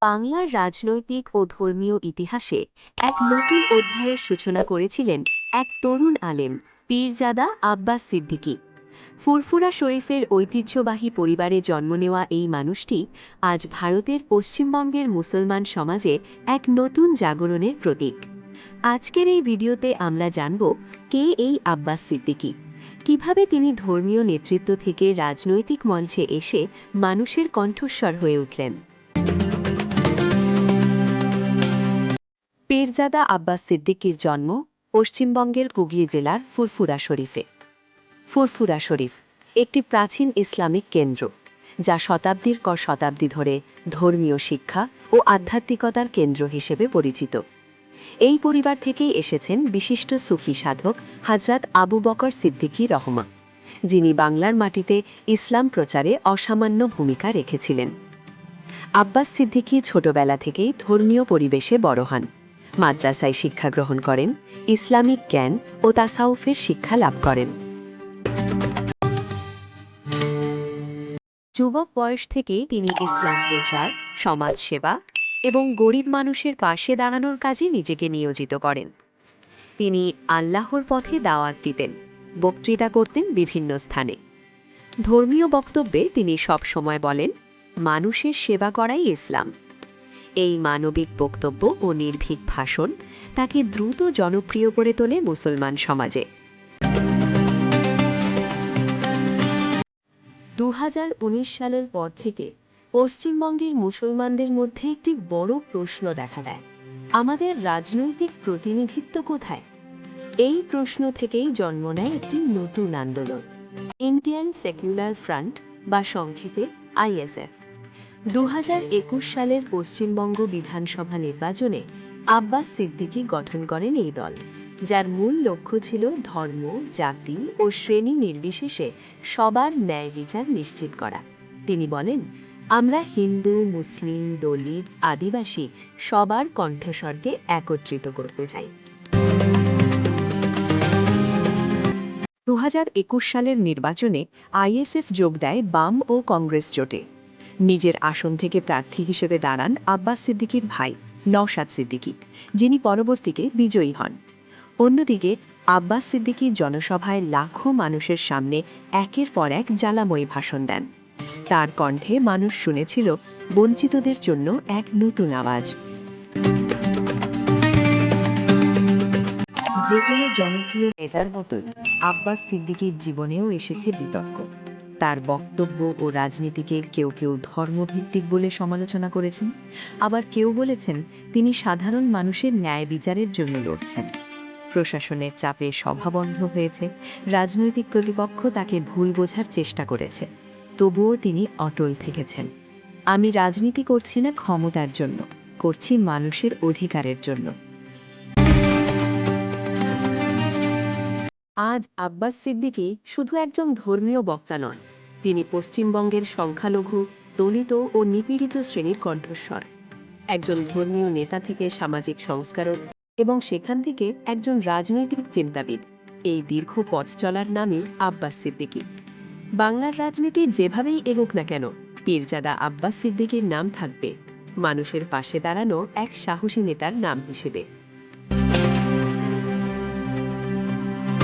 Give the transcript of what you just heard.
বাংলার রাজনৈতিক ও ধর্মীয় ইতিহাসে এক নতুন অধ্যায়ের সূচনা করেছিলেন এক তরুণ আলেম, পীরজাদা আব্বাস সিদ্দিকী। ফুরফুরা শরীফের ঐতিহ্যবাহী পরিবারে জন্ম নেওয়া এই মানুষটি আজ ভারতের পশ্চিমবঙ্গের মুসলমান সমাজে এক নতুন জাগরণের প্রতীক। আজকের এই ভিডিওতে আমরা জানব কে এই আব্বাস সিদ্দিকী, কিভাবে তিনি ধর্মীয় নেতৃত্ব থেকে রাজনৈতিক মঞ্চে এসে মানুষের কণ্ঠস্বর হয়ে উঠলেন। পীরজাদা আব্বাস সিদ্দিকীর জন্ম পশ্চিমবঙ্গের হুগলি জেলার ফুরফুরা শরীফে। ফুরফুরা শরীফ একটি প্রাচীন ইসলামিক কেন্দ্র, যা শতাব্দীর পর শতাব্দী ধরে ধর্মীয় শিক্ষা ও আধ্যাত্মিকতার কেন্দ্র হিসেবে পরিচিত। এই পরিবার থেকেই এসেছেন বিশিষ্ট সুফি সাধক হযরত আবু বকর সিদ্দিকী রহমা, যিনি বাংলার মাটিতে ইসলাম প্রচারে অসামান্য ভূমিকা রেখেছিলেন। আব্বাস সিদ্দিকী ছোটবেলা থেকেই ধর্মীয় পরিবেশে বড় হন। মাদ্রাসায় শিক্ষা গ্রহণ করেন, ইসলামিক জ্ঞান ও তাসাউফের শিক্ষা লাভ করেন। যুবক বয়স থেকেই তিনি ইসলাম প্রচার, সমাজসেবা এবং গরিব মানুষের পাশে দাঁড়ানোর কাজে নিজেকে নিয়োজিত করেন। তিনি আল্লাহর পথে দাওয়াত দিতেন, বক্তৃতা করতেন বিভিন্ন স্থানে। ধর্মীয় বক্তব্যে তিনি সব সময় বলেন, মানুষের সেবা করাই ইসলাম। এই মানবিক বক্তব্য ও নির্ভীক ভাষণ তাকে দ্রুত জনপ্রিয় করে তোলে মুসলমান সমাজে। 2019 সালের পর থেকে পশ্চিমবঙ্গের মুসলমানদের মধ্যে একটি বড় প্রশ্ন দেখা দেয়, আমাদের রাজনৈতিক প্রতিনিধিত্ব কোথায়? এই প্রশ্ন থেকেই জন্ম নেয় একটি নতুন আন্দোলন, ইন্ডিয়ান সেকুলার ফ্রন্ট বা সংক্ষেপে আইএসএফ। 2021 সালের পশ্চিমবঙ্গ বিধানসভা নির্বাচনে আব্বাস সিদ্দিকী গঠন করেন এই দল, যার মূল লক্ষ্য ছিল ধর্ম, জাতি ও শ্রেণী নির্বিশেষে সবার ন্যায় বিচার নিশ্চিত করা। তিনি বলেন, আমরা হিন্দু, মুসলিম, দলিত, আদিবাসী সবার কণ্ঠস্বরকে একত্রিত করতে চাই। 2021 সালের নির্বাচনে আইএসএফ যোগ দেয় বাম ও কংগ্রেস জোটে। নিজের আসন থেকে প্রার্থী হিসেবে দাঁড়ান আব্বাস সিদ্দিকীর ভাই নওশাদ সিদ্দিকী, যিনি পরবর্তীতে বিজয়ী হন। অন্যদিকে আব্বাস সিদ্দিকী জনসভায় লাখো মানুষের সামনে একের পর এক জ্বালাময়ী ভাষণ দেন। তার কণ্ঠে মানুষ শুনেছিল বঞ্চিতদের জন্য এক নতুন আওয়াজ। যে কোনো জনপ্রিয় নেতার মতোই আব্বাস সিদ্দিকীর জীবনেও এসেছে বিতর্ক। তার বক্তব্য ও রাজনীতিকে কেউ কেউ ধর্মভিত্তিক বলে সমালোচনা করেছেন, আবার কেউ বলেছেন তিনি সাধারণ মানুষের ন্যায় বিচারের জন্য লড়ছেন। প্রশাসনের চাপে সভা বন্ধ হয়েছে, রাজনৈতিক প্রতিপক্ষ তাকে ভুল বোঝার চেষ্টা করেছে, তবুও তিনি অটল থেকেছেন। আমি রাজনীতি করছি না ক্ষমতার জন্য, করছি মানুষের অধিকারের জন্য। আজ আব্বাস সিদ্দিকী শুধু একজন ধর্মীয় বক্তা নন, তিনি পশ্চিমবঙ্গের সংখ্যালঘু, দলিত ও নিপীড়িত শ্রেণীর কণ্ঠস্বর। একজন ধর্মীয় নেতা থেকে সামাজিক সংস্কারক এবং সেখান থেকে একজন রাজনৈতিক চিন্তাবিদ, এই দীর্ঘ পথ চলার নামই আব্বাস সিদ্দিকী। বাংলার রাজনীতি যেভাবেই এগোক না কেন, পীরজাদা আব্বাস সিদ্দিকীর নাম থাকবে মানুষের পাশে দাঁড়ানো এক সাহসী নেতার নাম হিসেবে।